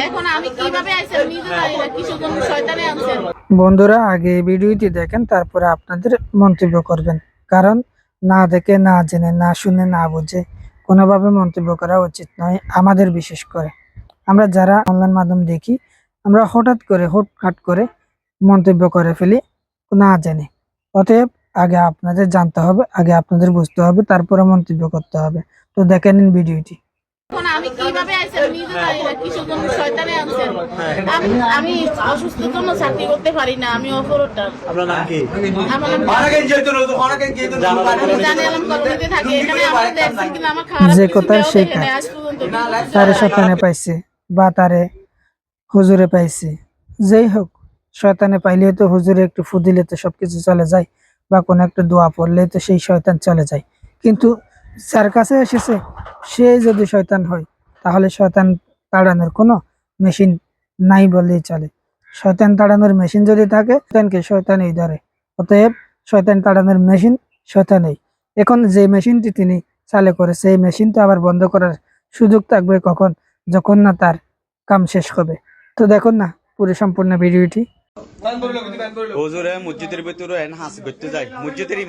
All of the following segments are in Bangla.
এখন আমি কিভাবে আইছি আমি নিজে জানি না, কিসের জন্য শয়তানে আনছে। বন্ধুরা, আগে এই ভিডিওটি দেখেন, তারপরে আপনাদের মন্তব্য করবেন। কারণ না দেখে, না জেনে, না শুনে, না বুঝে কোনোভাবে মন্তব্য করা উচিত নয়। আমাদের বিশেষ করে আমরা যারা অনলাইন মাধ্যম দেখি, আমরা হুটহাট করে মন্তব্য করে ফেলি না জেনে। অতএব আগে আপনাদের জানতে হবে, আগে আপনাদের বুঝতে হবে, তারপরে মন্তব্য করতে হবে। তো দেখে নিন ভিডিওটি। এখন আমি কিভাবে আইছি আমি নিজে জানি না, কিসের জন্য শয়তানে আনছে। আমি অসুস্থতার জন্য চাকরি করতে পারি না, আমি অপরটা। আপনার নাম কি? আমার নাম অনেকে যেহেতু অনেকে যেহেতু আমি জানি আমি কলোনিতে থাকি, এখানে আমার দেখছেন কিনা আমার খারাপ যে কিছু কথা দেওয়া সেই দেখে কাজ। নাই আজ পর্যন্ত। তারে শয়তানে পাইছে বা তারে হুজুরে পাইছে, যেই হোক, শয়তানে পাইলে তো হুজুরে একটু ফু দিলে তো সবকিছু চলে যায়, বা কোনো একটা দোয়া পড়লে তো সেই শয়তান চলে যায়। কিন্তু যার কাছে এসেছে সে যদি শয়তান হয়, তাহলে শয়তান তাড়ানোর কোনো মেশিন নাই বললেই চলে। শয়তান তাড়ানোর মেশিন যদি থাকে, শয়তানকে শয়তানই ধরে। অতএব শয়তান তাড়ানোর মেশিন শয়তানই। এখন যে মেশিনটি তিনি চালু করেছে, এই মেশিনটা আবার বন্ধ করার সুযোগ থাকবে কখন? যখন না তার কাম শেষ হবে। তো দেখুন না পুরো সম্পূর্ণ ভিডিওটি। হুজুরে মসজিদের ভিতরে হাঁস করতে যায়, মসজিদের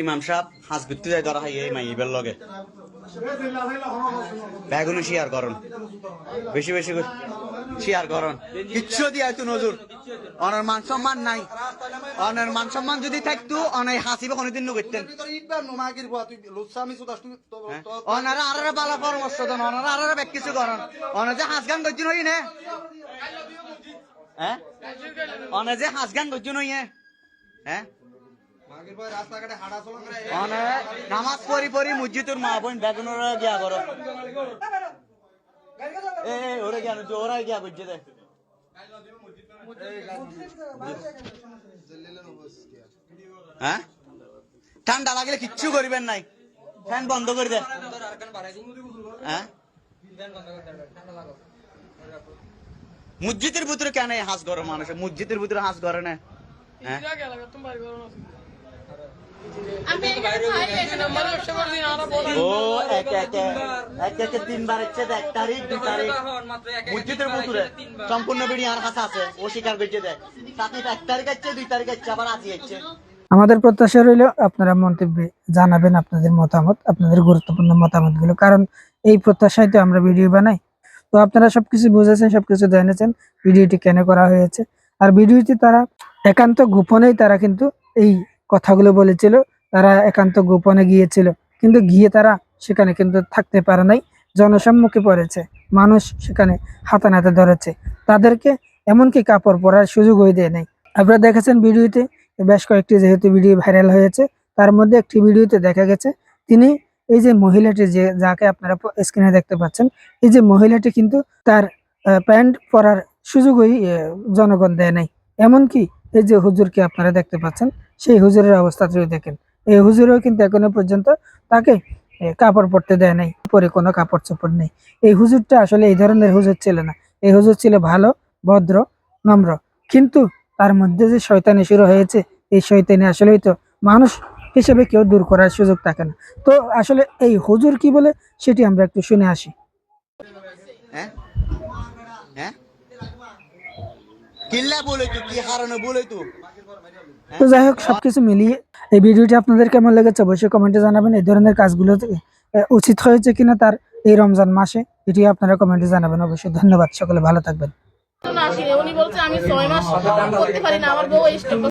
ইমাম সাহেব হাঁস করতে যায়, ধরা হয় এই মাইবের লগে বেগুন শেয়ার করুন, বেশি বেশি শেয়ার করুন। কিচ্ছু দিয়ে তুই নজর অনার মান সম্মান নাই, অনার মান সম্মান যদি থাকতো অনাই হাসিবে কোনোদিন করতেন। অনারা আর ভালো পরামর্শ দেন, অনারা আর ব্যাগ কিছু করেন। অনার যে হাঁস গান করছেন ওই না, হ্যাঁ অনার যে হাঁস গান করছেন ওই হ্যাঁ, নামাজ পড়ি পড়ি মসজিদের মা বোন বেগুন গিয়া করো, ওরা গিয়া ওরা গিয়া করছে দে। হ্যাঁ, ঠান্ডা লাগলে কিচ্ছু করিবেন নাই, ফ্যান বন্ধ করে দে। হ্যাঁ, মসজিদের ভিতরে কেন হাঁস ঘরে মানুষ, মসজিদের ভিতরে হাঁস ঘরে না? হ্যাঁ, ও এক তিনবার ইচ্ছে 1 তারিখ 2 তারিখ মসজিদের ভিতরে সম্পূর্ণ বিড়ি আর হাঁস আছে, ও স্বীকার করছে দেয়। 1 তারিখ আছে 2 তারিখ আছে আবার আজি আছে। আমাদের প্রত্যাশা রইল আপনারা মন্তব্যে জানাবেন আপনাদের মতামত, আপনাদের গুরুত্বপূর্ণ মতামতগুলো। কারণ এই প্রত্যাশায় তো আমরা ভিডিও বানাই। তো আপনারা সবকিছু বুঝেছেন, সবকিছু জেনেছেন ভিডিওটি কেন করা হয়েছে। আর ভিডিওটি তারা একান্ত গোপনেই তারা কিন্তু এই কথাগুলো বলেছিল। তারা একান্ত গোপনে গিয়েছিল, কিন্তু গিয়ে তারা সেখানে কিন্তু থাকতে পারে নাই, জনসম্মুখে পড়েছে। মানুষ সেখানে হাতে নাতে ধরেছে, তাদেরকে এমনকি কাপড় পরার সুযোগ হয়ে দেয় নাই। আপনারা দেখেছেন ভিডিওতে বেশ কয়েকটি যেহেতু ভিডিও ভাইরাল হয়েছে, তার মধ্যে একটি ভিডিওতে দেখা গেছে তিনি, এই যে মহিলাটি যাকে আপনারা স্ক্রিনে দেখতে পাচ্ছেন, এই যে মহিলাটি কিন্তু তার প্যান্ট পরার সুযোগই জনগণ দেয় নাই। এমনকি এই যে হুজুরকে আপনারা দেখতে পাচ্ছেন, সেই হুজুরের অবস্থাটি দেখেন। এই হুজুরও কিন্তু এখনো পর্যন্ত তাকে কাপড় পরতে দেয় নাই, পরে কোনো কাপড় চোপড় নেই। এই হুজুরটা আসলে এই ধরনের হুজুর ছিল না। এই হুজুর ছিল ভালো, ভদ্র, নম্র। কিন্তু তার মধ্যে যে শয়তানি শুরু হয়েছে, এই শয়তানি আসলেই তো মানুষ হিসেবে কেউ দূর করার সুযোগ থাকে না। তো আসলে এই হুজুর কি বলে সেটি আমরা একটু শুনে আসি। হ্যাঁ, হ্যাঁ, কিল্লা বলে তো কি হারানো বলে তো। তো যাই হোক, সবকিছু মিলিয়ে এই ভিডিওটি আপনাদের কেমন লেগেছে অবশ্যই কমেন্টে জানাবেন। এই ধরনের কাজগুলো উচিত হয়েছে কিনা তার এই রমজান মাসে, এটি আপনারা কমেন্টে জানাবেন অবশ্যই। ধন্যবাদ, সকলে ভালো থাকবেন। উনি বলছে আমি 6 মাস করতে পারি না, আমার বউ